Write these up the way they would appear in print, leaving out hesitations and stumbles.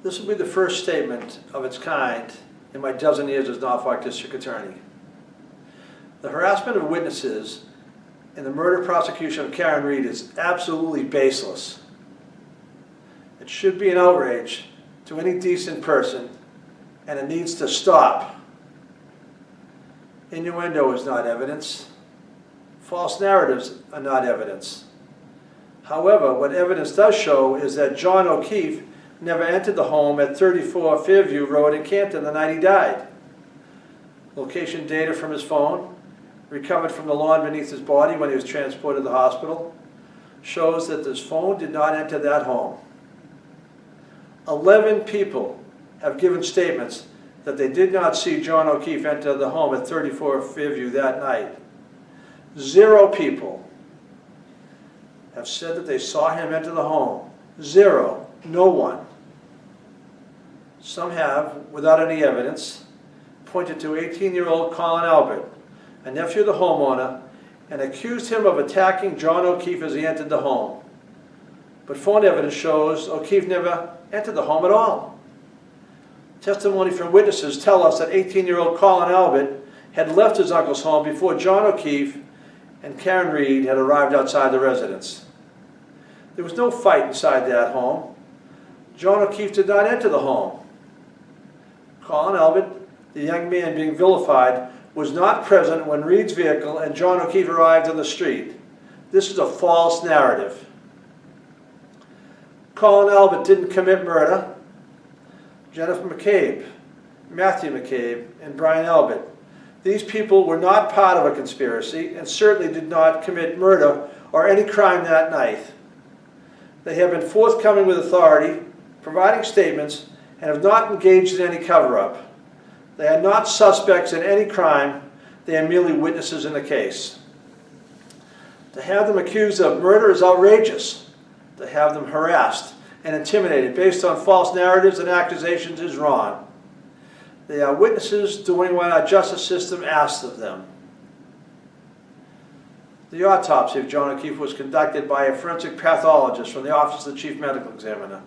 This will be the first statement of its kind in my dozen years as Norfolk District Attorney. The harassment of witnesses in the murder prosecution of Karen Reed is absolutely baseless. It should be an outrage to any decent person, and it needs to stop. Innuendo is not evidence. False narratives are not evidence. However, what evidence does show is that John O'Keefe never entered the home at 34 Fairview Road in Canton the night he died. Location data from his phone, recovered from the lawn beneath his body when he was transported to the hospital, shows that his phone did not enter that home. 11 people have given statements that they did not see John O'Keefe enter the home at 34 Fairview that night. 0 people have said that they saw him enter the home. 0. No one. Some have, without any evidence, pointed to 18-year-old Colin Albert, a nephew of the homeowner, and accused him of attacking John O'Keefe as he entered the home. But phone evidence shows O'Keefe never entered the home at all. Testimony from witnesses tell us that 18-year-old Colin Albert had left his uncle's home before John O'Keefe and Karen Reed had arrived outside the residence. There was no fight inside that home. John O'Keefe did not enter the home. Colin Albert, the young man being vilified, was not present when Reed's vehicle and John O'Keefe arrived on the street. This is a false narrative. Colin Albert didn't commit murder. Jennifer McCabe, Matthew McCabe, and Brian Albert. These people were not part of a conspiracy and certainly did not commit murder or any crime that night. They have been forthcoming with authority, providing statements, and have not engaged in any cover-up. They are not suspects in any crime. They are merely witnesses in the case. To have them accused of murder is outrageous. To have them harassed and intimidated based on false narratives and accusations is wrong. They are witnesses doing what our justice system asks of them. The autopsy of John O'Keefe was conducted by a forensic pathologist from the Office of the Chief Medical Examiner.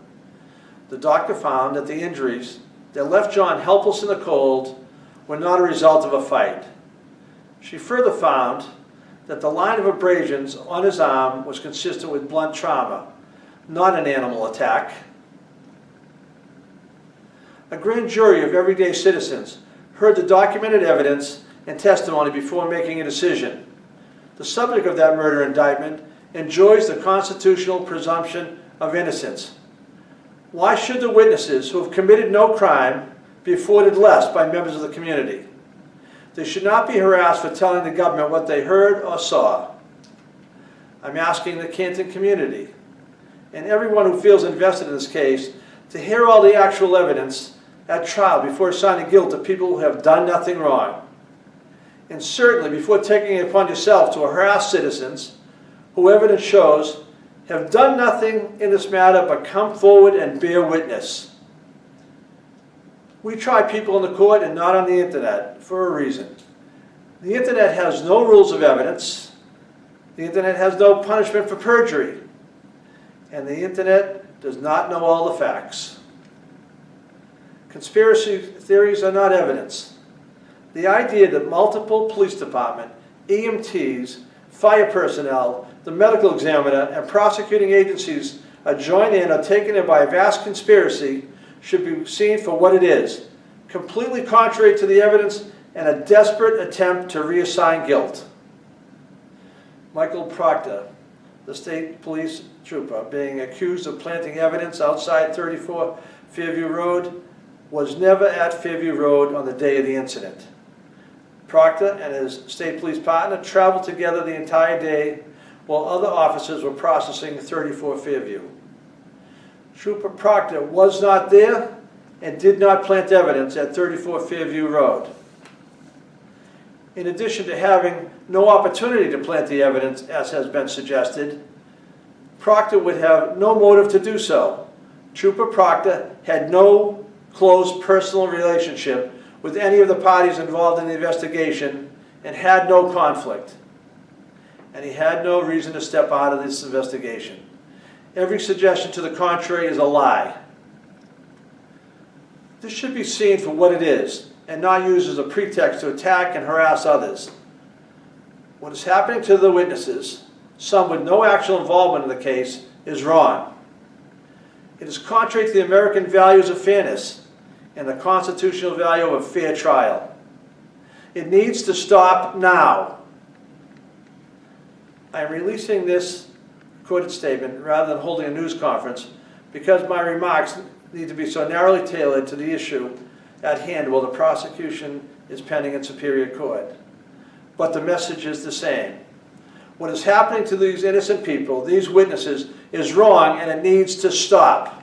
The doctor found that the injuries that left John helpless in the cold were not a result of a fight. She further found that the line of abrasions on his arm was consistent with blunt trauma, not an animal attack. A grand jury of everyday citizens heard the documented evidence and testimony before making a decision. The subject of that murder indictment enjoys the constitutional presumption of innocence. Why should the witnesses who have committed no crime be afforded less by members of the community? They should not be harassed for telling the government what they heard or saw. I'm asking the Canton community and everyone who feels invested in this case to hear all the actual evidence at trial before assigning guilt to people who have done nothing wrong. And certainly before taking it upon yourself to harass citizens who evidence shows have done nothing in this matter but come forward and bear witness. We try people in the court and not on the internet for a reason. The internet has no rules of evidence. The internet has no punishment for perjury. And the internet does not know all the facts. Conspiracy theories are not evidence. The idea that multiple police department, EMTs, fire personnel, the medical examiner, and prosecuting agencies are joined in or taken in by a vast conspiracy should be seen for what it is, completely contrary to the evidence and a desperate attempt to reassign guilt. Michael Proctor, the state police trooper, being accused of planting evidence outside 34 Fairview Road, was never at Fairview Road on the day of the incident. Proctor and his state police partner traveled together the entire day while other officers were processing 34 Fairview. Trooper Proctor was not there and did not plant evidence at 34 Fairview Road. In addition to having no opportunity to plant the evidence, as has been suggested, Proctor would have no motive to do so. Trooper Proctor had no close personal relationship with any of the parties involved in the investigation and had no conflict. And he had no reason to step out of this investigation. Every suggestion to the contrary is a lie. This should be seen for what it is and not used as a pretext to attack and harass others. What is happening to the witnesses, some with no actual involvement in the case, is wrong. It is contrary to the American values of fairness and the constitutional value of a fair trial. It needs to stop now. I am releasing this recorded statement rather than holding a news conference because my remarks need to be so narrowly tailored to the issue at hand while the prosecution is pending in Superior Court. But the message is the same. What is happening to these innocent people, these witnesses, is wrong and it needs to stop.